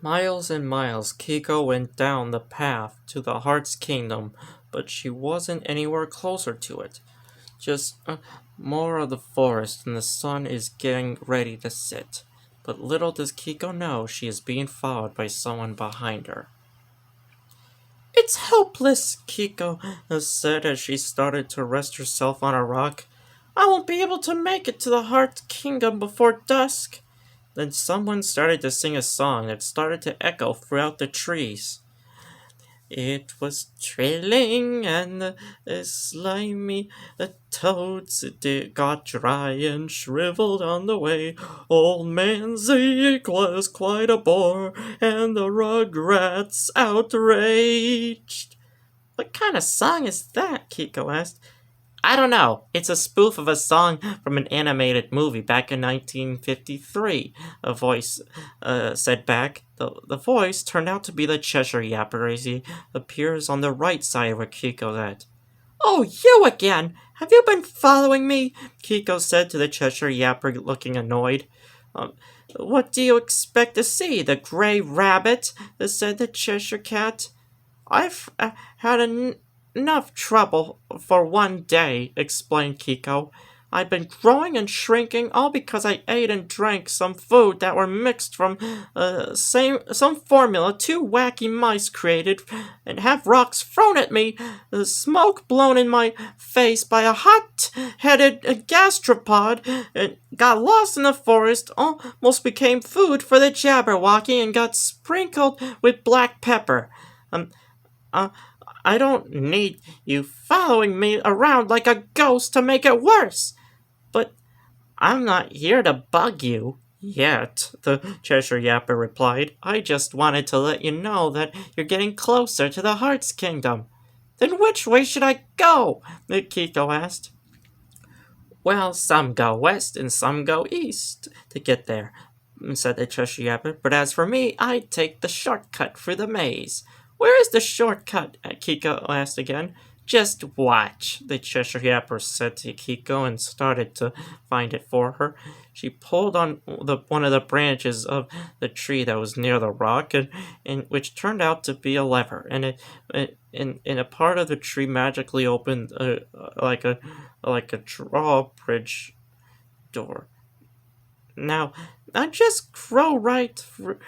Miles and miles Kiko went down the path to the Heart's Kingdom, but she wasn't anywhere closer to it. Just more of the forest, and the sun is getting ready to set. But little does Kiko know she is being followed by someone behind her. It's hopeless, Kiko said as she started to rest herself on a rock. I won't be able to make it to the Heart's Kingdom before dusk. Then someone started to sing a song that started to echo throughout the trees. It was trailing and the slimy toads got dry and shriveled on the way. Old Man Zeke was quite a bore, and the rugrats outraged. What kind of song is that? Kiko asked. I don't know. It's a spoof of a song from an animated movie back in 1953, a voice said back. The voice turned out to be the Cheshire Yapper as he appears on the right side where Kiko's at. Oh, you again! Have you been following me? Kiko said to the Cheshire Yapper, looking annoyed. What do you expect to see? The grey rabbit? Said the Cheshire Cat. I've had enough trouble for one day, explained Kiko. I've been growing and shrinking all because I ate and drank some food that were mixed from some formula two wacky mice created and have rocks thrown at me, smoke blown in my face by a hot-headed gastropod, and got lost in the forest, almost became food for the Jabberwocky and got sprinkled with black pepper. I don't need you following me around like a ghost to make it worse. But I'm not here to bug you yet, the Cheshire Yapper replied. I just wanted to let you know that you're getting closer to the Heart's Kingdom. Then which way should I go? Kiko asked. Well, some go west and some go east to get there, said the Cheshire Yapper. But as for me, I'd take the shortcut through the maze. Where is the shortcut? Kiko asked again. Just watch, the Cheshire Yapper said to Kiko and started to find it for her. She pulled on one of the branches of the tree that was near the rock, and which turned out to be a lever, and a part of the tree magically opened like a drawbridge door. Now just go right through.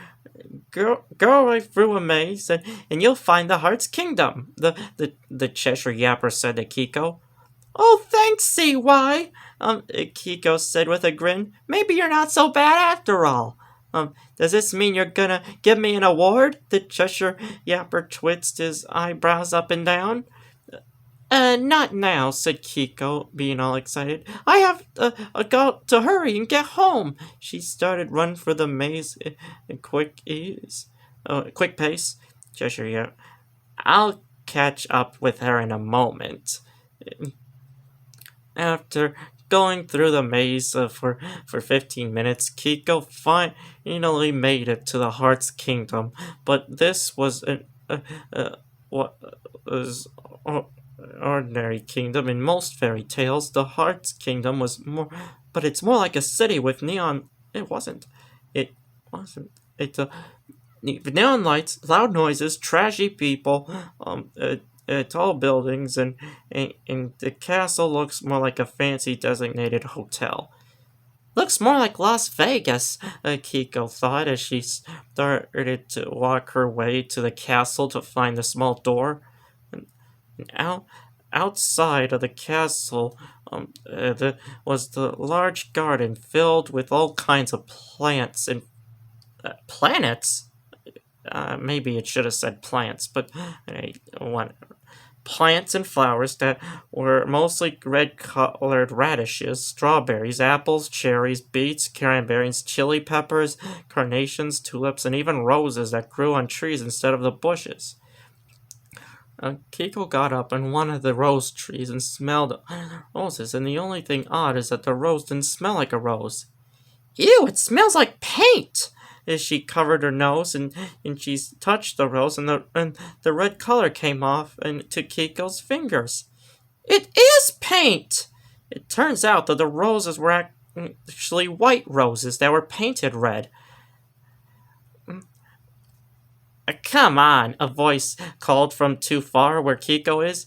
Go right through a maze, and you'll find the Heart's Kingdom, the Cheshire Yapper said to Kiko. Oh, thanks, CY, Kiko said with a grin. Maybe you're not so bad after all. Does this mean you're gonna give me an award? The Cheshire Yapper twitzed his eyebrows up and down. Not now, said Kiko, being all excited. I have got to hurry and get home. She started running for the maze in quick pace. Cheshire, yeah. I'll catch up with her in a moment. After going through the maze for 15 minutes, Kiko finally made it to the Heart's Kingdom. But this was what was ordinary kingdom. In most fairy tales, the Heart's Kingdom was more, but it's more like a city with neon. It wasn't. Neon lights, loud noises, trashy people, tall buildings, and the castle looks more like a fancy designated hotel. Looks more like Las Vegas, Kiko thought as she started to walk her way to the castle to find the small door. Outside of the castle was the large garden filled with all kinds of plants and planets. Maybe it should have said plants, but whatever. Plants and flowers that were mostly red-colored radishes, strawberries, apples, cherries, beets, cranberries, chili peppers, carnations, tulips, and even roses that grew on trees instead of the bushes. Kiko got up on one of the rose trees and smelled roses, and the only thing odd is that the rose didn't smell like a rose. Ew, it smells like paint! As she covered her nose and she touched the rose, and the red color came off to Kiko's fingers. It is paint! It turns out that the roses were actually white roses that were painted red. Come on, a voice called from too far where Kikko is.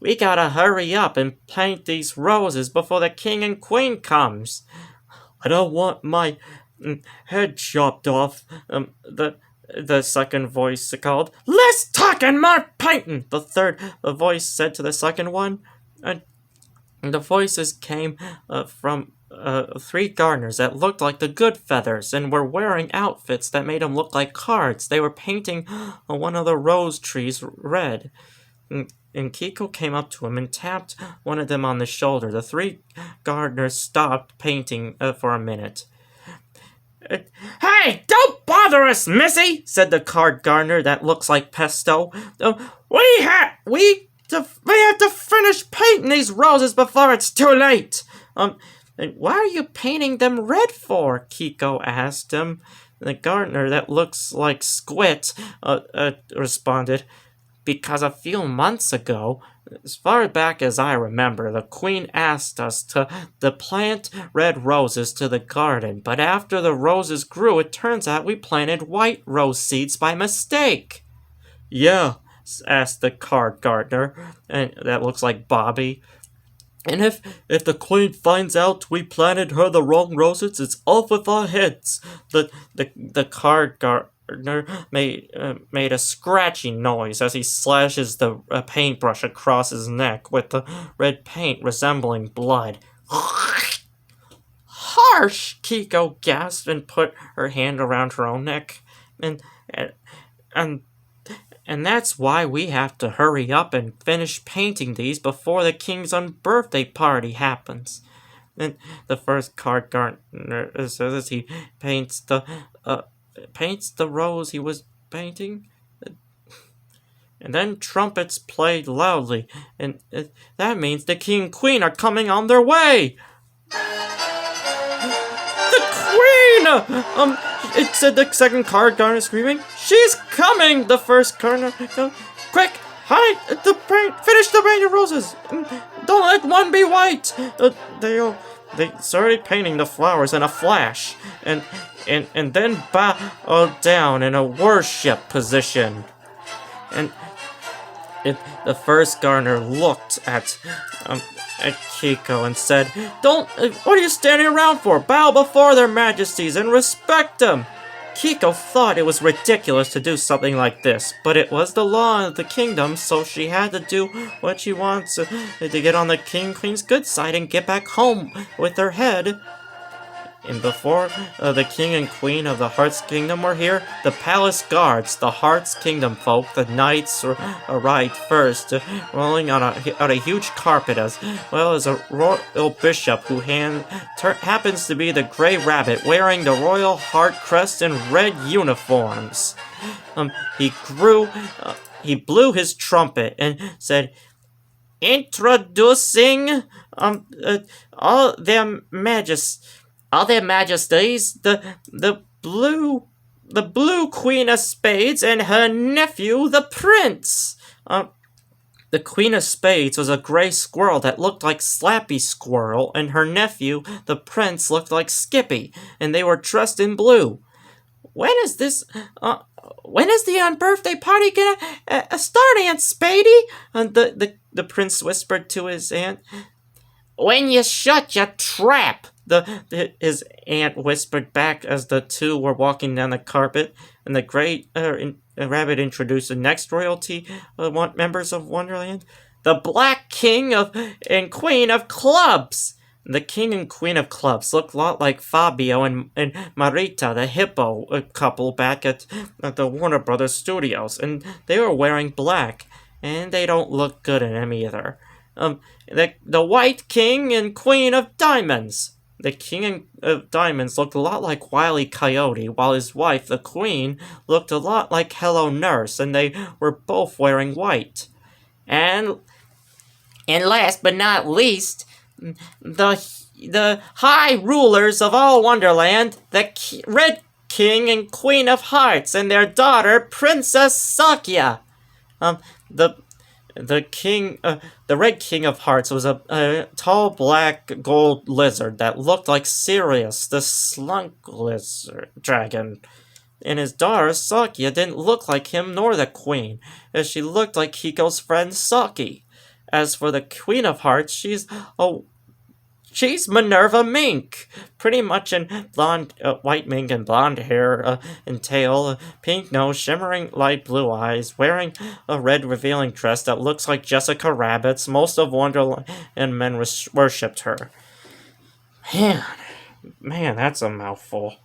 We gotta hurry up and paint these roses before the king and queen comes. I don't want my head chopped off. The second voice called. Less talking, more painting. The third voice said to the second one. And the voices came from three gardeners that looked like the Good Feathers and were wearing outfits that made them look like cards. They were painting one of the rose trees red. And Kikko came up to him and tapped one of them on the shoulder. The three gardeners stopped painting for a minute. Hey, don't bother us, missy, said the card gardener that looks like pesto. We have to finish painting these roses before it's too late. And why are you painting them red for? Kikko asked him. The gardener that looks like Squid responded. Because a few months ago, as far back as I remember, the queen asked us to plant red roses to the garden, but after the roses grew, it turns out we planted white rose seeds by mistake. Yeah, asked the card gardener, and that looks like Bobby. And if the queen finds out we planted her the wrong roses, it's off with our heads. The card gardener made a scratching noise as he slashes the paintbrush across his neck with the red paint resembling blood. Harsh! Kikko gasped and put her hand around her own neck. And that's why we have to hurry up and finish painting these before the king's birthday party happens. And the first card gardener says as he paints the rose he was painting. And then trumpets played loudly, and that means the king and queen are coming on their way. The queen! It said the second card gardener screaming. She's coming! The first gardener. Quick! Hide the paint! Finish the painted roses! Don't let one be white! They started painting the flowers in a flash, and then bow down in a worship position. And the first gardener looked at Kikko and said, what are you standing around for? Bow before their majesties and respect them. Kikko thought it was ridiculous to do something like this, but it was the law of the kingdom, so she had to do what she wants to get on the king and queen's good side and get back home with her head. And before the king and queen of the Heart's Kingdom were here, the palace guards, the Heart's Kingdom folk, the knights arrived first, rolling on a huge carpet, as well as a royal bishop who happens to be the Grey Rabbit, wearing the royal heart crest and red uniforms. He blew his trumpet and said, "Introducing all their majesties, the blue queen of spades and her nephew, the prince." The queen of spades was a gray squirrel that looked like Slappy Squirrel, and her nephew, the prince, looked like Skippy, and they were dressed in blue. When is the birthday party gonna start, Aunt Spady? The prince whispered to his aunt. When you shut your trap, his aunt whispered back as the two were walking down the carpet, and the great rabbit introduced the next royalty members of Wonderland, the Black King and Queen of Clubs. The King and Queen of Clubs looked a lot like Fabio and Marita, the hippo couple back at the Warner Brothers studios, and they were wearing black, and they don't look good in them either. The White King and Queen of Diamonds. The King of Diamonds looked a lot like Wile E. Coyote, while his wife, the Queen, looked a lot like Hello Nurse, and they were both wearing white. And last but not least, the high rulers of all Wonderland, the Red King and Queen of Hearts, and their daughter, Princess Sakya. The Red King of Hearts was a tall black gold lizard that looked like Sirius, the slunk lizard dragon. And his daughter, Sakia, didn't look like him nor the queen, as she looked like Kiko's friend Saki. As for the Queen of Hearts, she's Minerva Mink, pretty much in blonde, white mink and blonde hair and tail, pink nose, shimmering light blue eyes, wearing a red revealing dress that looks like Jessica Rabbit's. Most of Wonderland and men worshipped her. Man, that's a mouthful.